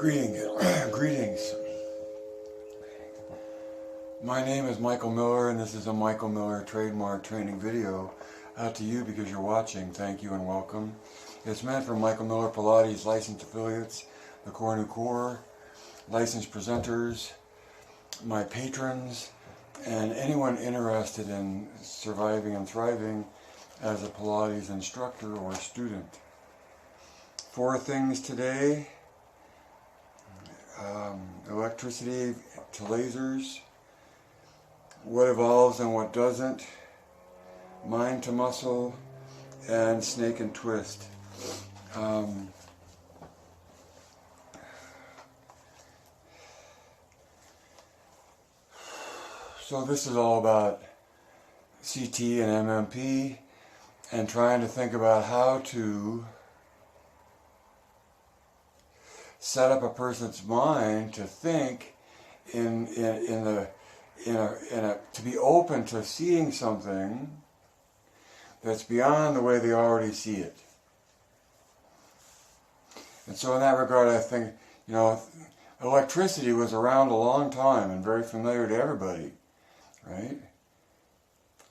Greetings. Greetings. My name is Michael Miller, and this is a Michael Miller trademark training video out to you because you're watching. Thank you and welcome. It's meant for Michael Miller Pilates licensed affiliates, the Core New Core, licensed presenters, my patrons, and anyone interested in surviving and thriving as a Pilates instructor or student. 4 things today: electricity to lasers, what evolves and what doesn't, mind to muscle, and snake and twist. So this is all about CT and MMP and trying to think about how to set up a person's mind to think to be open to seeing something that's beyond the way they already see it. And so in that regard, I think, electricity was around a long time and very familiar to everybody, right?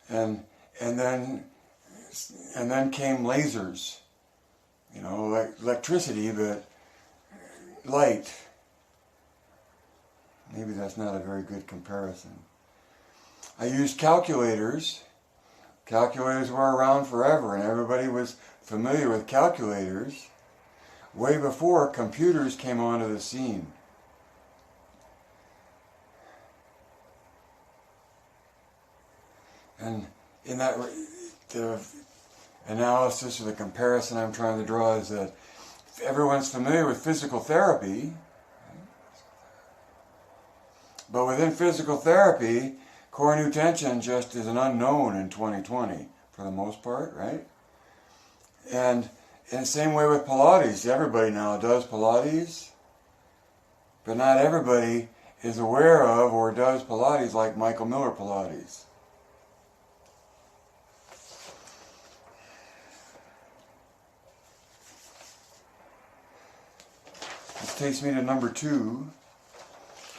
And then came lasers, electricity, but light. Maybe that's not a very good comparison. I used calculators. Calculators were around forever, and everybody was familiar with calculators way before computers came onto the scene. And in that, the analysis or the comparison I'm trying to draw is that everyone's familiar with physical therapy, but within physical therapy, core new tension just is an unknown in 2020 for the most part, right? And in the same way with Pilates, everybody now does Pilates, but not everybody is aware of or does Pilates like Michael Miller Pilates. This takes me to number 2.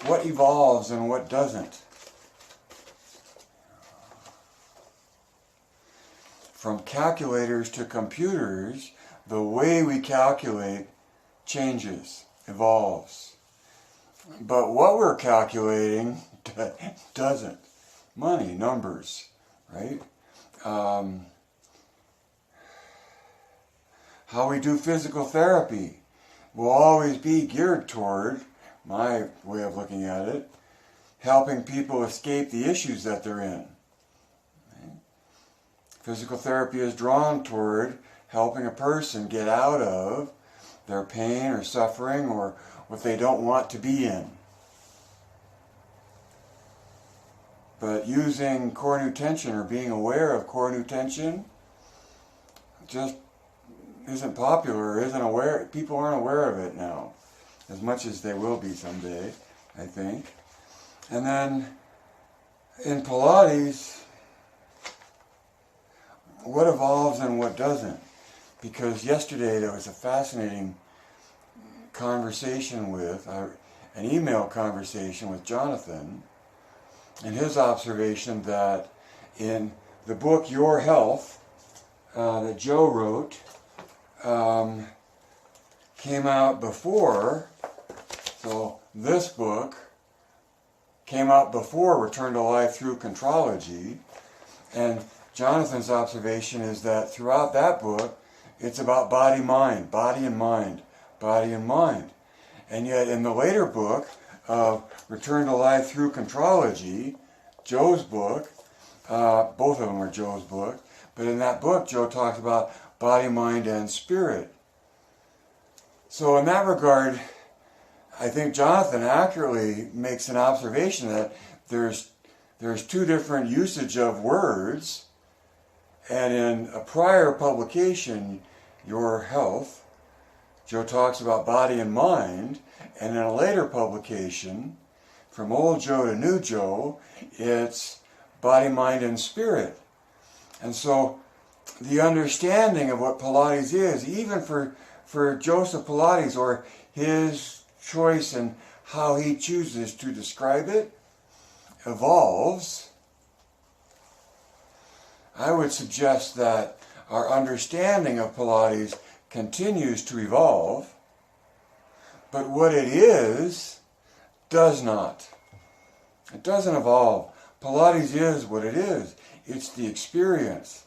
What evolves and what doesn't? From calculators to computers, the way we calculate changes, evolves. But what we're calculating doesn't. Money, numbers, right? How we do physical therapy will always be geared toward, my way of looking at it, helping people escape the issues that they're in. Right? Physical therapy is drawn toward helping a person get out of their pain or suffering or what they don't want to be in. But using core new tension or being aware of core new tension just isn't popular, isn't aware. People aren't aware of it now, as much as they will be someday, I think. And then in Pilates, what evolves and what doesn't? Because yesterday there was a fascinating conversation an email conversation with Jonathan, and his observation that in the book Your Health that Joe wrote, came out before, so this book came out before Return to Life Through Contrology, and Jonathan's observation is that throughout that book, it's about body-mind, body and mind, body and mind. And yet in the later book of Return to Life Through Contrology, Joe's book, both of them are Joe's book, but in that book Joe talks about body, mind, and spirit. So in that regard, I think Jonathan accurately makes an observation that there's 2 different usage of words, and in a prior publication, Your Health, Joe talks about body and mind, and in a later publication, From Old Joe to New Joe, it's body, mind, and spirit. And so the understanding of what Pilates is, even for Joseph Pilates or his choice in how he chooses to describe it, evolves, I would suggest that our understanding of Pilates continues to evolve, but what it is does not. It doesn't evolve. Pilates is what it is. It's the experience.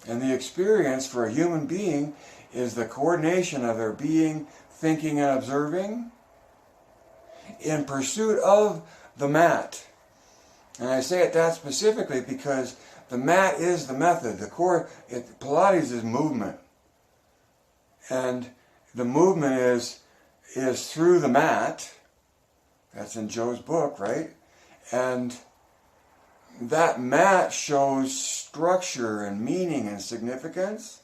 And the experience for a human being is the coordination of their being, thinking, and observing in pursuit of the mat. And I say it that specifically because the mat is the method. Pilates is movement. And the movement is through the mat. That's in Joe's book, right? And that mat shows structure and meaning and significance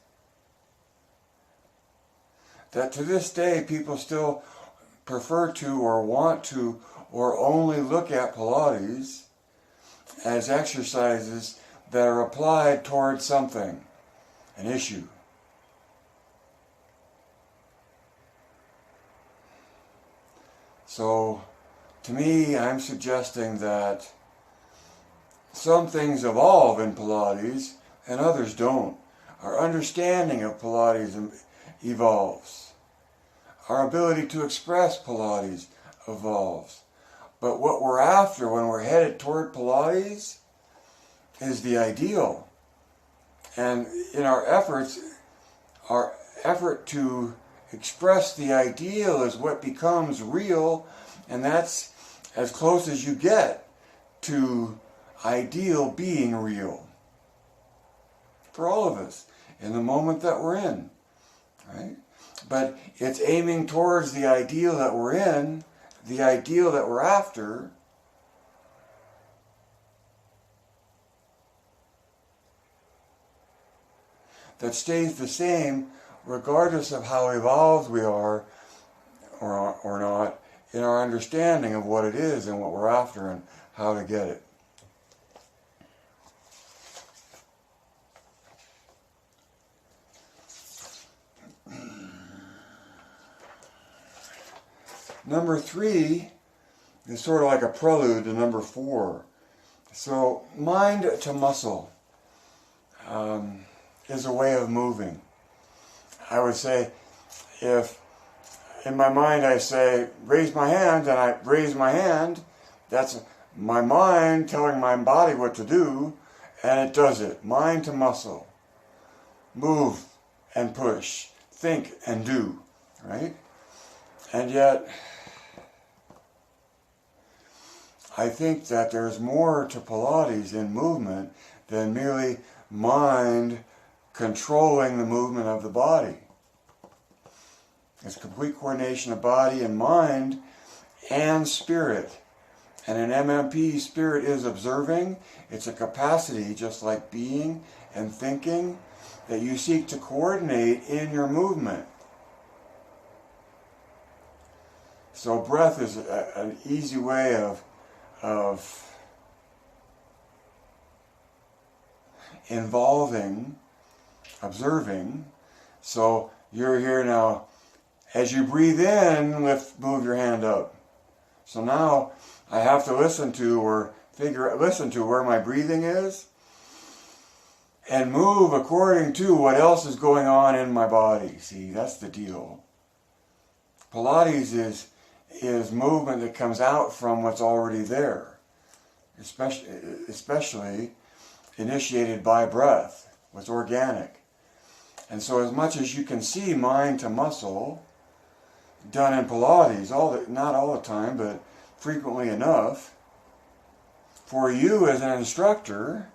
that to this day people still prefer to or want to or only look at Pilates as exercises that are applied towards something, an issue. So, to me, I'm suggesting that some things evolve in Pilates and others don't. Our understanding of Pilates evolves. Our ability to express Pilates evolves. But what we're after when we're headed toward Pilates is the ideal. And in our effort to express the ideal is what becomes real, and that's as close as you get to ideal being real. For all of us, in the moment that we're in, right? But it's aiming towards the ideal that we're in, the ideal that we're after, that stays the same regardless of how evolved we are or not in our understanding of what it is and what we're after and how to get it. Number 3 is sort of like a prelude to number 4. So mind to muscle is a way of moving. I would say if in my mind I say raise my hand and I raise my hand, that's my mind telling my body what to do, and it does it. Mind to muscle. Move and push. Think and do. Right? And yet I think that there's more to Pilates in movement than merely mind controlling the movement of the body. It's complete coordination of body and mind and spirit. And in MMP, spirit is observing. It's a capacity, just like being and thinking, that you seek to coordinate in your movement. So breath is an easy way of involving, observing. So you're here now. As you breathe in, move your hand up. So now I have to listen to where my breathing is and move according to what else is going on in my body. See, that's the deal. Pilates is movement that comes out from what's already there, especially initiated by breath, what's organic. And so as much as you can see mind to muscle done in Pilates, not all the time, but frequently enough, for you as an instructor,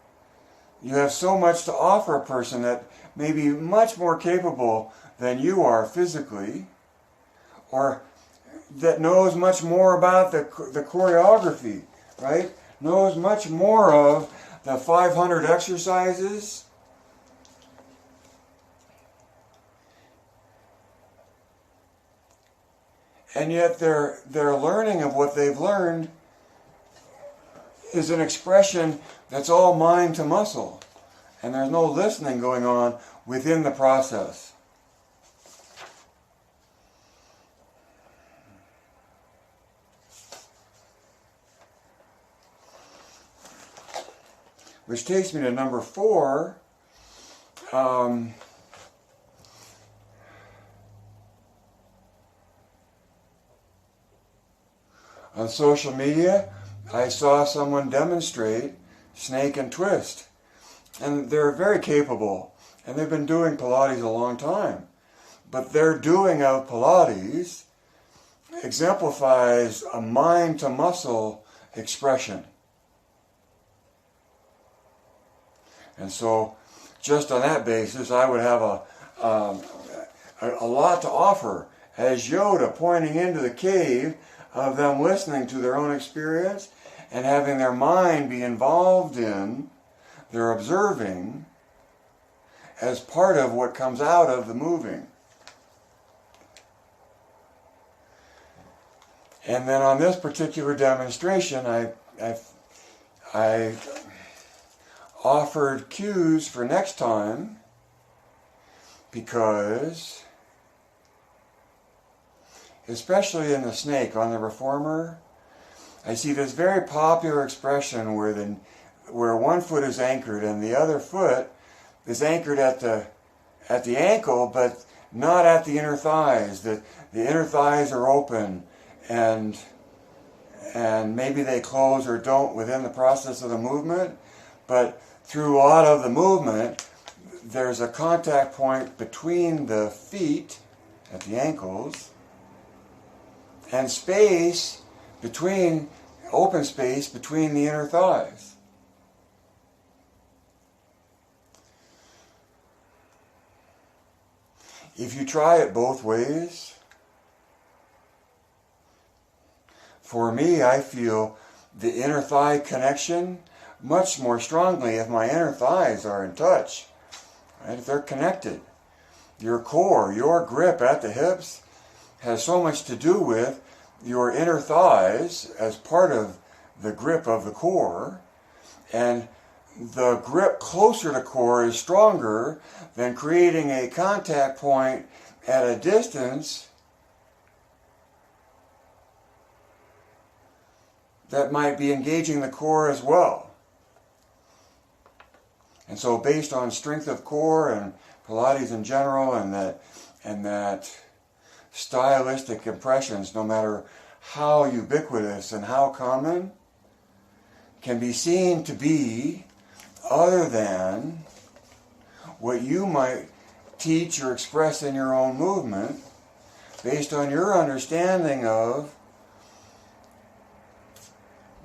you have so much to offer a person that may be much more capable than you are physically, or that knows much more about the choreography, right? Knows much more of the 500 exercises. And yet their learning of what they've learned is an expression that's all mind to muscle. And there's no listening going on within the process. Which takes me to number 4. On social media, I saw someone demonstrate snake and twist. And they're very capable. And they've been doing Pilates a long time. But their doing of Pilates exemplifies a mind-to-muscle expression. And so, just on that basis, I would have a lot to offer as Yoda pointing into the cave of them listening to their own experience and having their mind be involved in their observing as part of what comes out of the moving. And then on this particular demonstration, I offered cues for next time because, especially in the snake, on the reformer, I see this very popular expression where one foot is anchored and the other foot is anchored at the ankle, but not at the inner thighs. The inner thighs are open, and maybe they close or don't within the process of the movement, but through a lot of the movement, there's a contact point between the feet at the ankles and space between, open space between the inner thighs. If you try it both ways, for me, I feel the inner thigh connection much more strongly if my inner thighs are in touch, right? If they're connected. Your core, your grip at the hips has so much to do with your inner thighs as part of the grip of the core, and the grip closer to core is stronger than creating a contact point at a distance that might be engaging the core as well. And so based on strength of core and Pilates in general and that stylistic impressions, no matter how ubiquitous and how common, can be seen to be other than what you might teach or express in your own movement based on your understanding of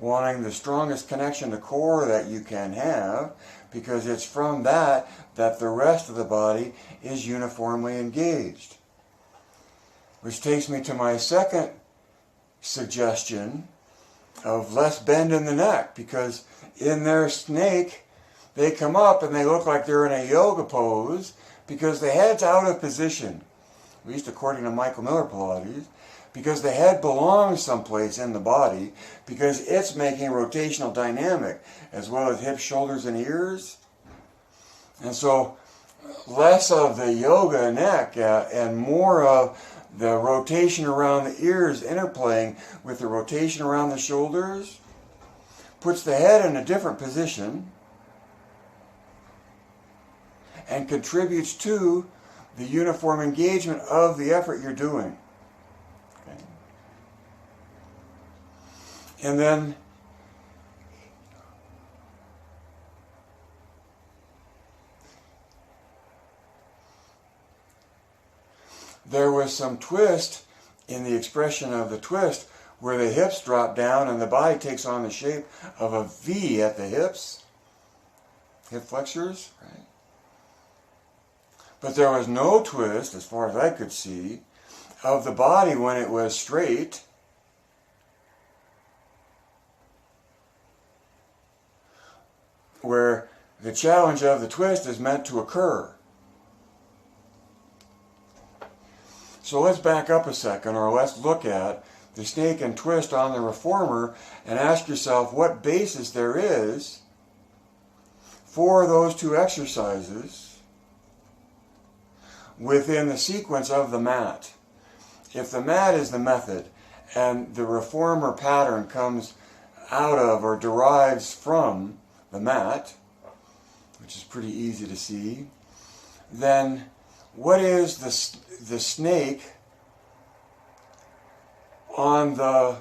wanting the strongest connection to core that you can have, because it's from that the rest of the body is uniformly engaged. Which takes me to my second suggestion of less bend in the neck, because in their snake, they come up and they look like they're in a yoga pose because the head's out of position, at least according to michaelmillerpilates, because the head belongs someplace in the body, because it's making rotational dynamic, as well as hips, shoulders, and ears. And so, less of the yoga neck and more of the rotation around the ears interplaying with the rotation around the shoulders puts the head in a different position and contributes to the uniform engagement of the effort you're doing. Okay. And then there was some twist in the expression of the twist where the hips drop down and the body takes on the shape of a V at the hips, hip flexors, right? But there was no twist, as far as I could see, of the body when it was straight, where the challenge of the twist is meant to occur. So let's back up a second, or let's look at the snake and twist on the reformer and ask yourself what basis there is for those two exercises within the sequence of the mat. If the mat is the method and the reformer pattern comes out of or derives from the mat, which is pretty easy to see, then what is the snake on the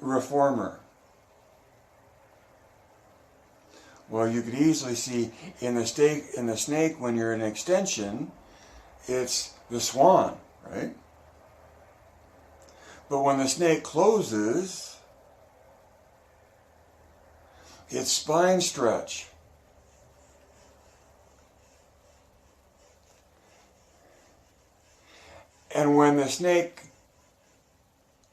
reformer? Well, you could easily see in the snake when you're in extension, it's the swan, right? But when the snake closes, it's spine stretch. And when the snake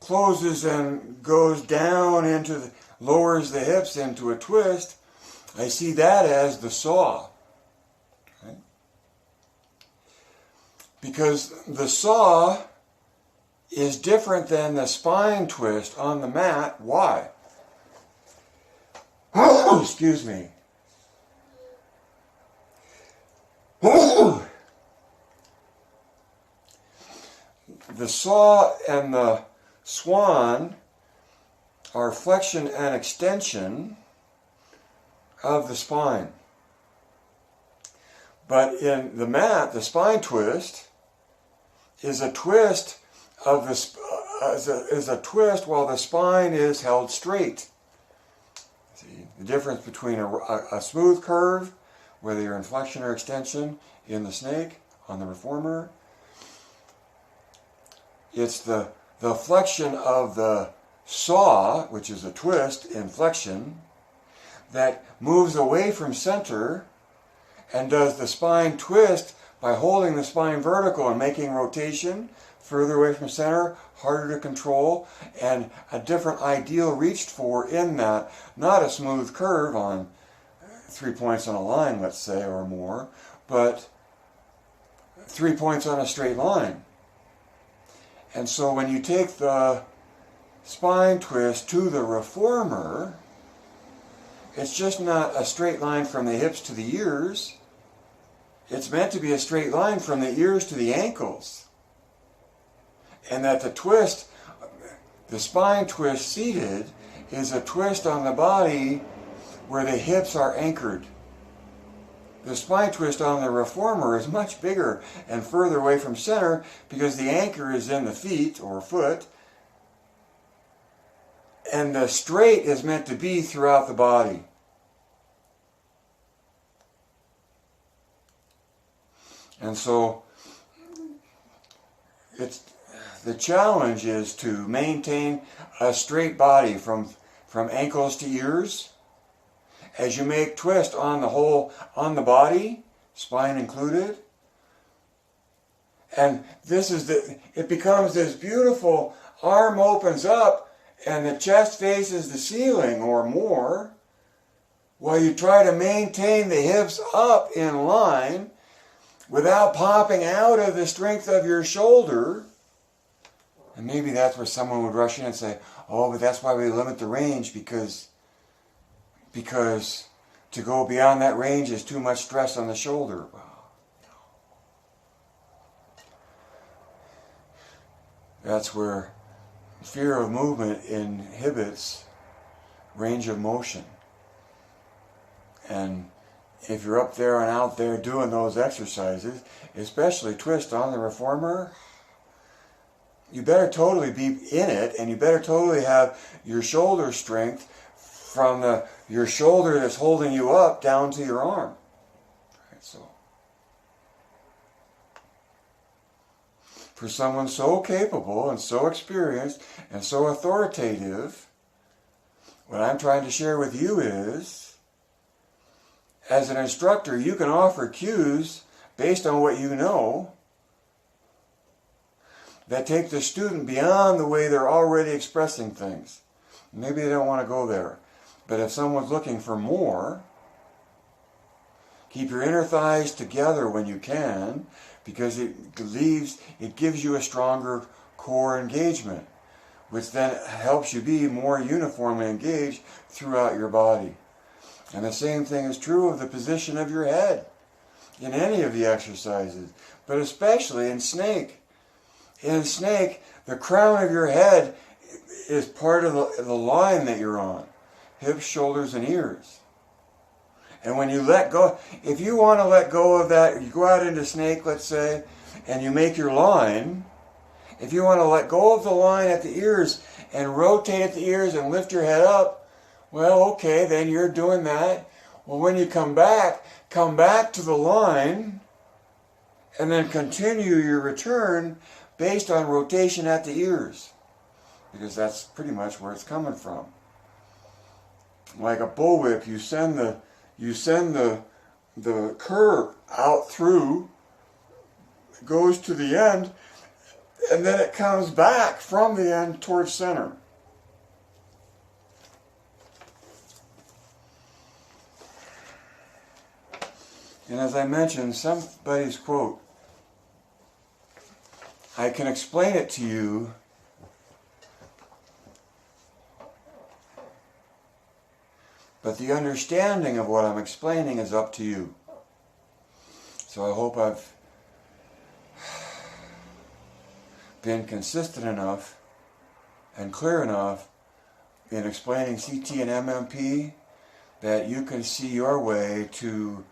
closes and goes down into lowers the hips into a twist, I see that as the saw. Right? Because the saw is different than the spine twist on the mat. Why? Excuse me. The saw and the swan are flexion and extension of the spine. But in the mat, the spine twist is a twist of the twist while the spine is held straight. See the difference between a smooth curve, whether you're in flexion or extension, in the snake on the reformer. It's the flexion of the saw, which is a twist in flexion, that moves away from center and does the spine twist by holding the spine vertical and making rotation further away from center, harder to control, and a different ideal reached for in that. Not a smooth curve on 3 points on a line, let's say, or more, but 3 points on a straight line. And so when you take the spine twist to the reformer, it's just not a straight line from the hips to the ears. It's meant to be a straight line from the ears to the ankles. And that the twist, the spine twist seated, is a twist on the body where the hips are anchored. The spine twist on the reformer is much bigger and further away from center because the anchor is in the feet or foot, and the straight is meant to be throughout the body. And so the challenge is to maintain a straight body from ankles to ears. As you make twist on on the body, spine included, and it becomes this beautiful, arm opens up and the chest faces the ceiling or more, while you try to maintain the hips up in line without popping out of the strength of your shoulder. And maybe that's where someone would rush in and say, oh, but that's why we limit the range, because to go beyond that range is too much stress on the shoulder. Well, no. That's where fear of movement inhibits range of motion. And if you're up there and out there doing those exercises, especially twist on the reformer, you better totally be in it, and you better totally have your shoulder strength from your shoulder that's holding you up down to your arm. Right, so for someone so capable and so experienced and so authoritative, what I'm trying to share with you is, as an instructor, you can offer cues based on what you know that take the student beyond the way they're already expressing things. Maybe they don't want to go there. But if someone's looking for more, keep your inner thighs together when you can, because it gives you a stronger core engagement, which then helps you be more uniformly engaged throughout your body. And the same thing is true of the position of your head in any of the exercises, but especially in snake. In snake, the crown of your head is part of the line that you're on. Hips, shoulders, and ears. And when you let go, if you want to let go of that, you go out into snake, let's say, and you make your line. If you want to let go of the line at the ears and rotate at the ears and lift your head up, well, okay, then you're doing that. Well, when you come back to the line, and then continue your return based on rotation at the ears, because that's pretty much where it's coming from. Like a bullwhip, you send the curve out through, goes to the end, and then it comes back from the end towards center. And as I mentioned, somebody's quote, I can explain it to you, but the understanding of what I'm explaining is up to you. So I hope I've been consistent enough and clear enough in explaining CT and MMP that you can see your way to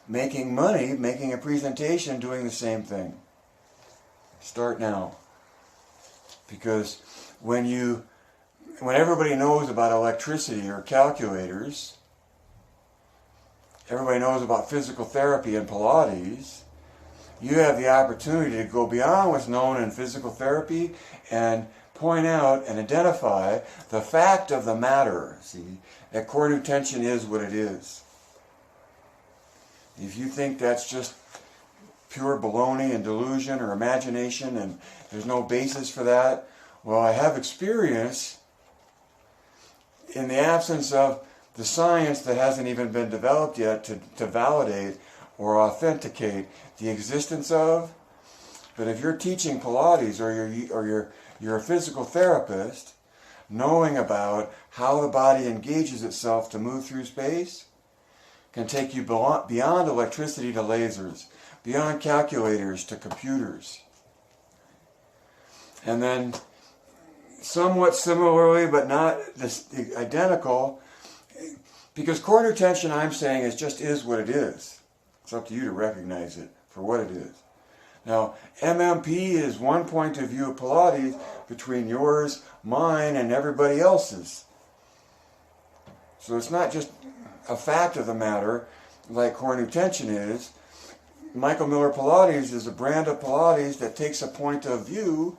making money, making a presentation, doing the same thing. Start now. Because when everybody knows about electricity or calculators, everybody knows about physical therapy and Pilates, you have the opportunity to go beyond what's known in physical therapy and point out and identify the fact of the matter. See, that core new tension is what it is. If you think that's just pure baloney and delusion or imagination and there's no basis for that, well, I have experience in the absence of the science that hasn't even been developed yet to validate or authenticate the existence of. But if you're teaching Pilates or you're a physical therapist, knowing about how the body engages itself to move through space can take you beyond electricity to lasers, beyond calculators to computers. And then somewhat similarly, but not identical, because core new tension, I'm saying, is what it is. It's up to you to recognize it for what it is. Now, MMP is one point of view of Pilates between yours, mine, and everybody else's. So it's not just a fact of the matter like core new tension is. Michael Miller Pilates is a brand of Pilates that takes a point of view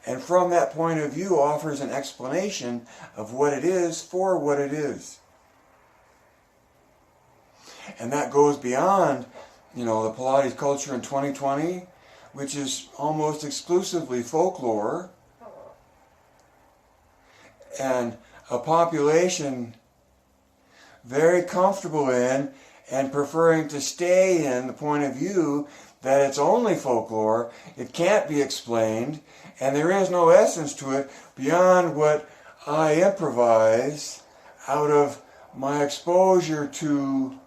and from that point of view offers an explanation of what it is for what it is. And that goes beyond, the Pilates culture in 2020, which is almost exclusively folklore, and a population very comfortable in and preferring to stay in the point of view that it's only folklore, it can't be explained, and there is no essence to it beyond what I improvise out of my exposure to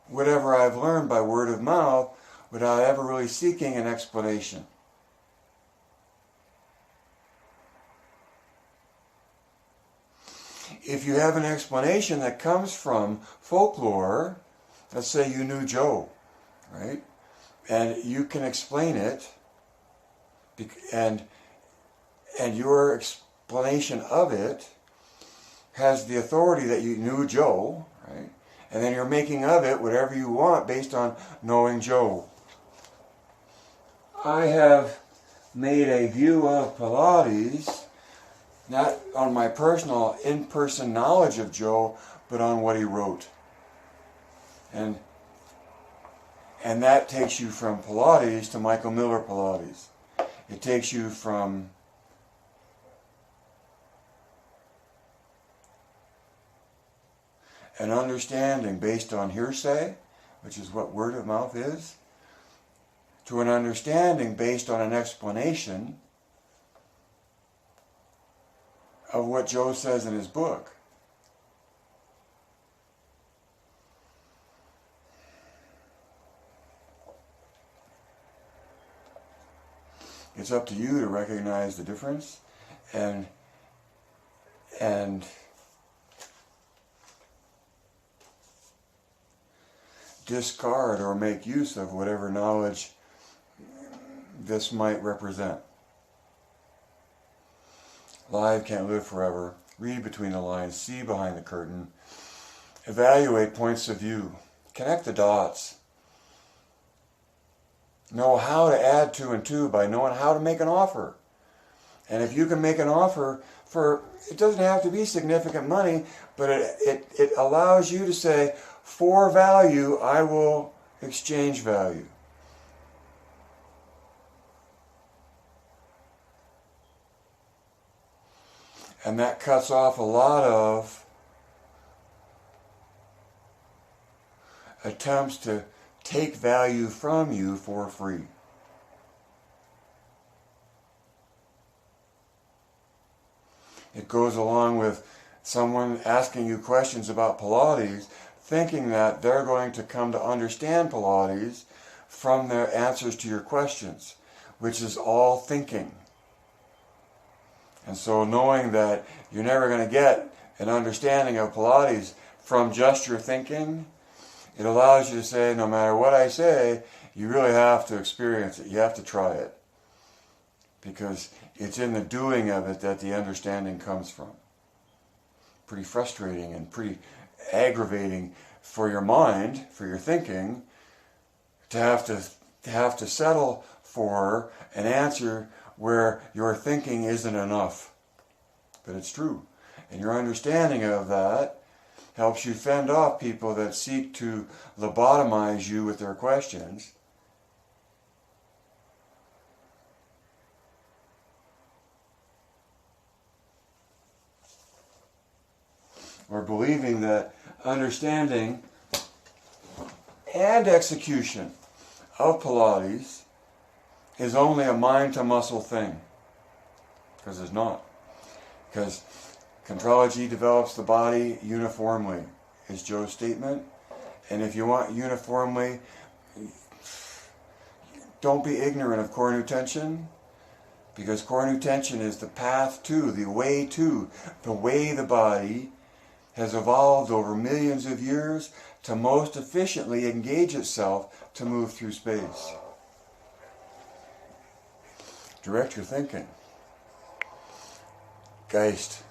whatever I've learned by word of mouth without ever really seeking an explanation. If you have an explanation that comes from folklore, let's say you knew Joe, right? And you can explain it, and your explanation of it has the authority that you knew Joe, right? And then you're making of it whatever you want based on knowing Joe. I have made a view of Pilates, not on my personal in-person knowledge of Joe, but on what he wrote. And that takes you from Pilates to Michael Miller Pilates. It takes you from an understanding based on hearsay, which is what word of mouth is, to an understanding based on an explanation of what Joe says in his book. It's up to you to recognize the difference and and discard or make use of whatever knowledge this might represent. Live can't live forever. Read between the lines, see behind the curtain, evaluate points of view, connect the dots, know how to add two and two by knowing how to make an offer. And if you can make an offer for, it doesn't have to be significant money, but it allows you to say, for value, I will exchange value. And that cuts off a lot of attempts to take value from you for free. It goes along with someone asking you questions about Pilates, thinking that they're going to come to understand Pilates from their answers to your questions, which is all thinking. And so knowing that you're never going to get an understanding of Pilates from just your thinking, it allows you to say, no matter what I say, you really have to experience it. You have to try it. Because it's in the doing of it that the understanding comes from. Pretty frustrating and pretty aggravating for your mind, for your thinking, to have to settle for an answer where your thinking isn't enough. But it's true. And your understanding of that helps you fend off people that seek to lobotomize you with their questions. Or believing that understanding and execution of Pilates is only a mind-to-muscle thing. Because it's not. Because Contrology develops the body uniformly, is Joe's statement. And if you want uniformly, don't be ignorant of core new tension, because core new tension is the path to, the way the body has evolved over millions of years to most efficiently engage itself to move through space. Direct your thinking. Geist.